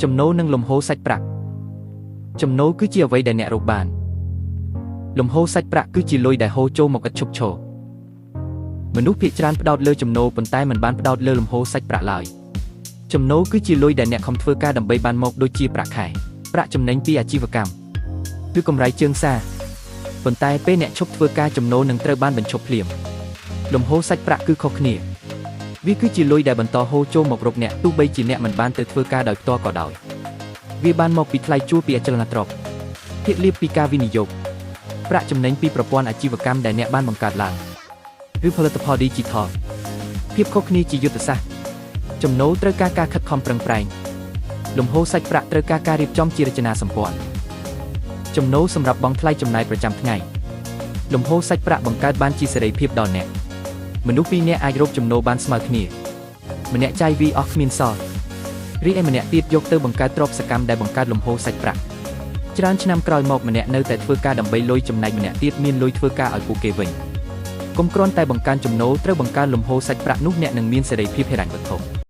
ចំណូលនិងលំហូរសាច់ប្រាក់ចំណូលគឺជាអ្វីដែលអ្នករកបានលំហូរសាច់ប្រាក់គឺជាលុយដែលហូរចូលមកឥតឈប់ឈរមនុស្សភាគច្រើនផ្ដោតលើចំណូលប៉ុន្តែមិនបានផ្ដោតលើលំហូរសាច់ប្រាក់ឡើយចំណូលគឺជាលុយដែលអ្នកខំធ្វើការដើម្បីបានមកដូចជាប្រាក់ខែប្រាក់ចំណេញពីអាជីវកម្មឬកម្រៃជើងសារប៉ុន្តែពេលអ្នកឈប់ធ្វើការចំណូលនឹងត្រូវបានបញ្ឈប់ភ្លាមលំហូរសាច់ប្រាក់គឺខុសគ្នាវាគឺជាលុយដែលបន្តហូរចូលមករកអ្នកទោះបីជាអ្នកមិនបានទៅធ្វើការដោយផ្ទាល់ក៏ដោយវាបានមកពីថ្លៃជួលពីអចលនទ្រព្យភាគលាភពីការវិនិយោគប្រាក់ចំណេញពីប្រព័ន្ធអាជីវកម្មដែលអ្នកបានបង្កើតឡើងឬផលិតផល Digital ភាពខុសគ្នាជាយុទ្ធសាស្ត្រចំណូលត្រូវការការខិតខំប្រឹងប្រែងលំហូរសាច់ប្រាក់ត្រូវការការរៀបចំជារចនាសម្ព័ន្ធចំណូលសម្រាប់បង់ថ្លៃចំណាយប្រចាំថ្ងៃលំហូរសាច់ប្រាក់បង្កើតបានជាសេរីភាពដល់អ្នកមនុស្សពីរនាក់អាចរកចំណូលបានស្មើគ្នាម្នាក់ចាយវាអស់គ្មានសល់រីឯម្នាក់ទៀតយកទៅបង្កើតទ្រព្យសកម្មដែលបង្កើតលំហូរសាច់ប្រាក់ច្រើនឆ្នាំក្រោយមកម្នាក់នៅតែធ្វើការដើម្បីលុយចំណែកម្នាក់ទៀតមានលុយធ្វើការឲ្យពួកគេវិញកុំគ្រាន់តែបង្កើនចំណូលត្រូវបង្កើនលំហូរសាច់ប្រាក់នោះអ្នកនឹងមានសេរីភាពហិរញ្ញវត្ថុ